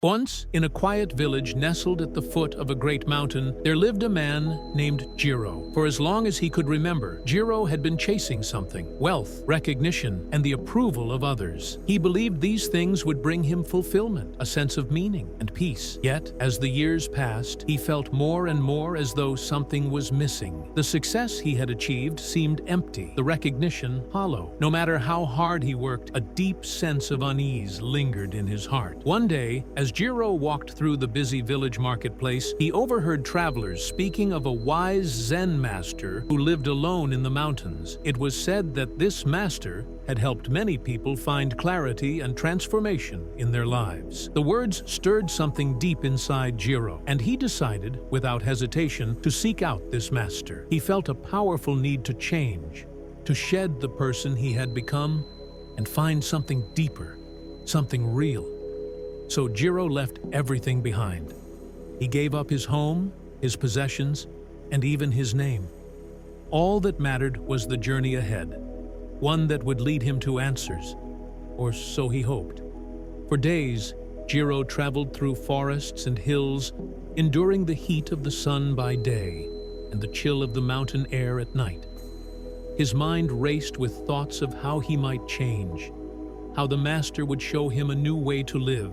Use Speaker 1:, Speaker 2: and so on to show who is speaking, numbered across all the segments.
Speaker 1: Once, in a quiet village nestled at the foot of a great mountain, there lived a man named Jiro. For as long as he could remember, Jiro had been chasing something: wealth, recognition, and the approval of others. He believed these things would bring him fulfillment, a sense of meaning and peace. Yet, as the years passed, he felt more and more as though something was missing. The success he had achieved seemed empty, the recognition hollow. No matter how hard he worked, a deep sense of unease lingered in his heart. One day, as Jiro walked through the busy village marketplace, he overheard travelers speaking of a wise Zen master who lived alone in the mountains. It was said that this master had helped many people find clarity and transformation in their lives. The words stirred something deep inside Jiro, and he decided, without hesitation, to seek out this master. He felt a powerful need to change, to shed the person he had become, and find something deeper, something real. So Jiro left everything behind. He gave up his home, his possessions, and even his name. All that mattered was the journey ahead, one that would lead him to answers, or so he hoped. For days, Jiro traveled through forests and hills, enduring the heat of the sun by day and the chill of the mountain air at night. His mind raced with thoughts of how he might change, how the master would show him a new way to live,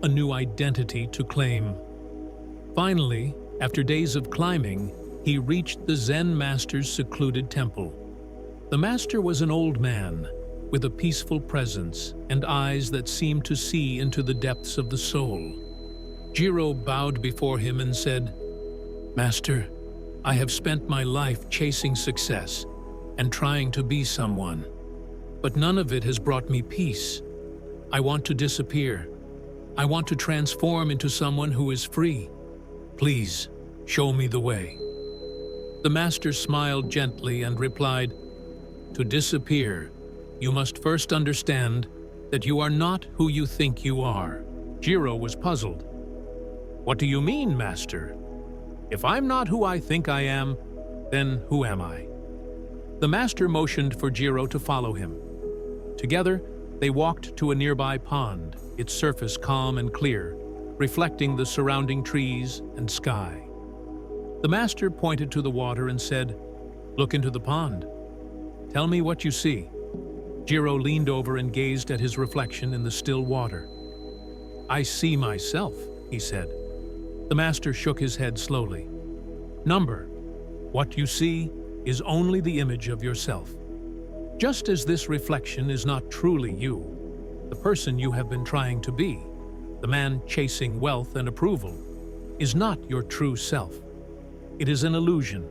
Speaker 1: a new identity to claim. Finally, after days of climbing, he reached the Zen master's secluded temple. The master was an old man, with a peaceful presence and eyes that seemed to see into the depths of the soul. Jiro bowed before him and said, "Master, I have spent my life chasing success and trying to be someone, but none of it has brought me peace. I want to disappear. I want to transform into someone who is free. Please, show me the way." The master smiled gently and replied, "To disappear, you must first understand that you are not who you think you are." Jiro was puzzled. "What do you mean, master? If I'm not who I think I am, then who am I?" The master motioned for Jiro to follow him. Together, they walked to a nearby pond, its surface calm and clear, reflecting the surrounding trees and sky. The master pointed to the water and said, "Look into the pond. Tell me what you see." Jiro leaned over and gazed at his reflection in the still water. "I see myself," he said. The master shook his head slowly. "Number, what you see is only the image of yourself. Just as this reflection is not truly you, the person you have been trying to be, the man chasing wealth and approval, is not your true self. It is an illusion,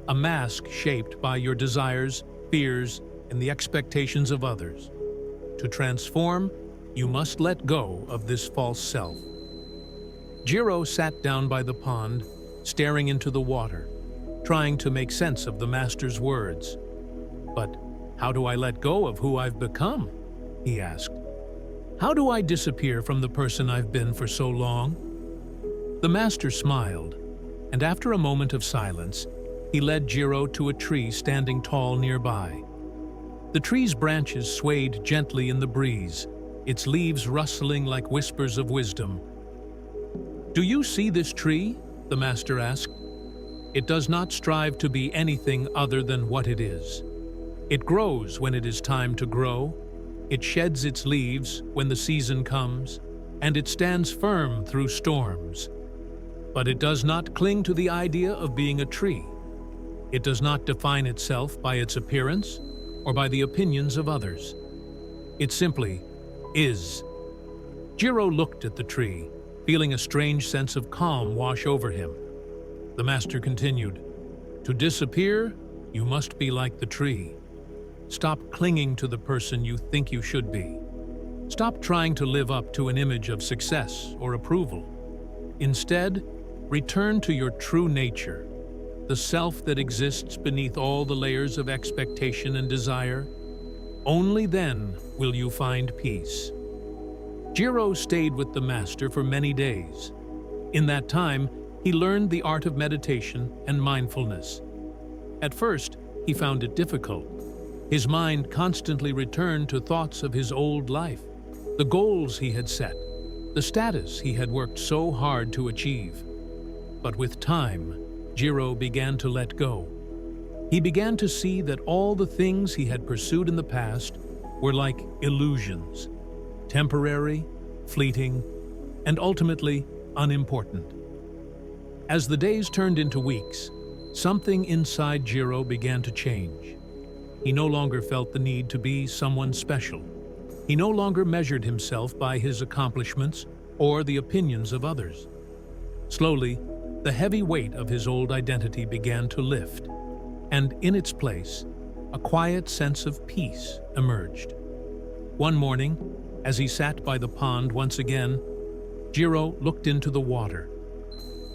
Speaker 1: a mask shaped by your desires, fears, and the expectations of others. To transform, you must let go of this false self." Jiro sat down by the pond, staring into the water, trying to make sense of the master's words. "But how do I let go of who I've become?" he asked. "How do I disappear from the person I've been for so long?" The master smiled, and after a moment of silence, he led Jiro to a tree standing tall nearby. The tree's branches swayed gently in the breeze, its leaves rustling like whispers of wisdom. "Do you see this tree?" the master asked. "It does not strive to be anything other than what it is. It grows when it is time to grow, it sheds its leaves when the season comes, and it stands firm through storms. But it does not cling to the idea of being a tree. It does not define itself by its appearance or by the opinions of others. It simply is." Jiro looked at the tree, feeling a strange sense of calm wash over him. The master continued, "To disappear, you must be like the tree. Stop clinging to the person you think you should be. Stop trying to live up to an image of success or approval. Instead, return to your true nature, the self that exists beneath all the layers of expectation and desire. Only then will you find peace." Jiro stayed with the master for many days. In that time, he learned the art of meditation and mindfulness. At first, he found it difficult. His mind constantly returned to thoughts of his old life, the goals he had set, the status he had worked so hard to achieve. But with time, Jiro began to let go. He began to see that all the things he had pursued in the past were like illusions, temporary, fleeting, and ultimately unimportant. As the days turned into weeks, something inside Jiro began to change. He no longer felt the need to be someone special. He no longer measured himself by his accomplishments or the opinions of others. Slowly, the heavy weight of his old identity began to lift, and in its place, a quiet sense of peace emerged. One morning, as he sat by the pond once again, Jiro looked into the water.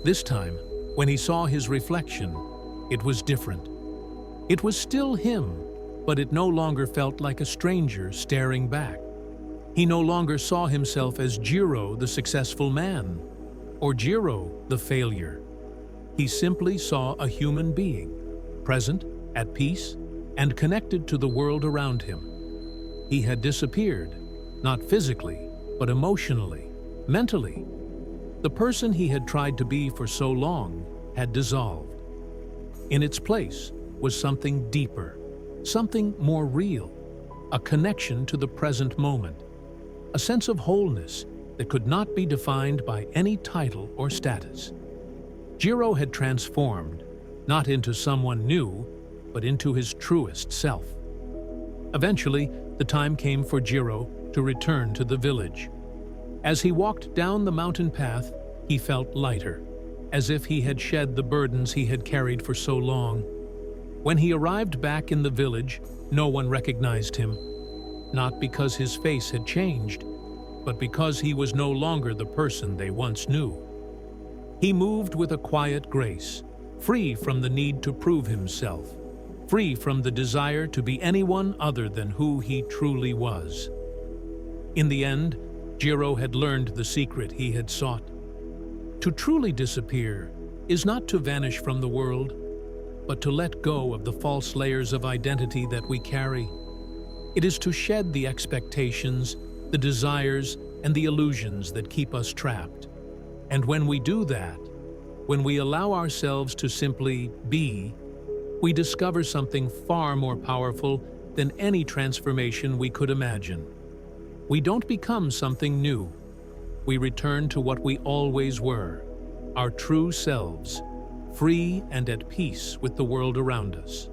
Speaker 1: This time, when he saw his reflection, it was different. It was still him, but it no longer felt like a stranger staring back. He no longer saw himself as Jiro, the successful man, or Jiro, the failure. He simply saw a human being, present, at peace, and connected to the world around him. He had disappeared, not physically, but emotionally, mentally. The person he had tried to be for so long had dissolved. In its place was something deeper, something more real, a connection to the present moment, a sense of wholeness that could not be defined by any title or status. Jiro had transformed, not into someone new, but into his truest self. Eventually, the time came for Jiro to return to the village. As he walked down the mountain path, he felt lighter, as if he had shed the burdens he had carried for so long. When he arrived back in the village, no one recognized him, not because his face had changed, but because he was no longer the person they once knew. He moved with a quiet grace, free from the need to prove himself, free from the desire to be anyone other than who he truly was. In the end, Jiro had learned the secret he had sought. To truly disappear is not to vanish from the world, but to let go of the false layers of identity that we carry. It is to shed the expectations, the desires, and the illusions that keep us trapped. And when we do that, when we allow ourselves to simply be, we discover something far more powerful than any transformation we could imagine. We don't become something new. We return to what we always were, our true selves, free and at peace with the world around us.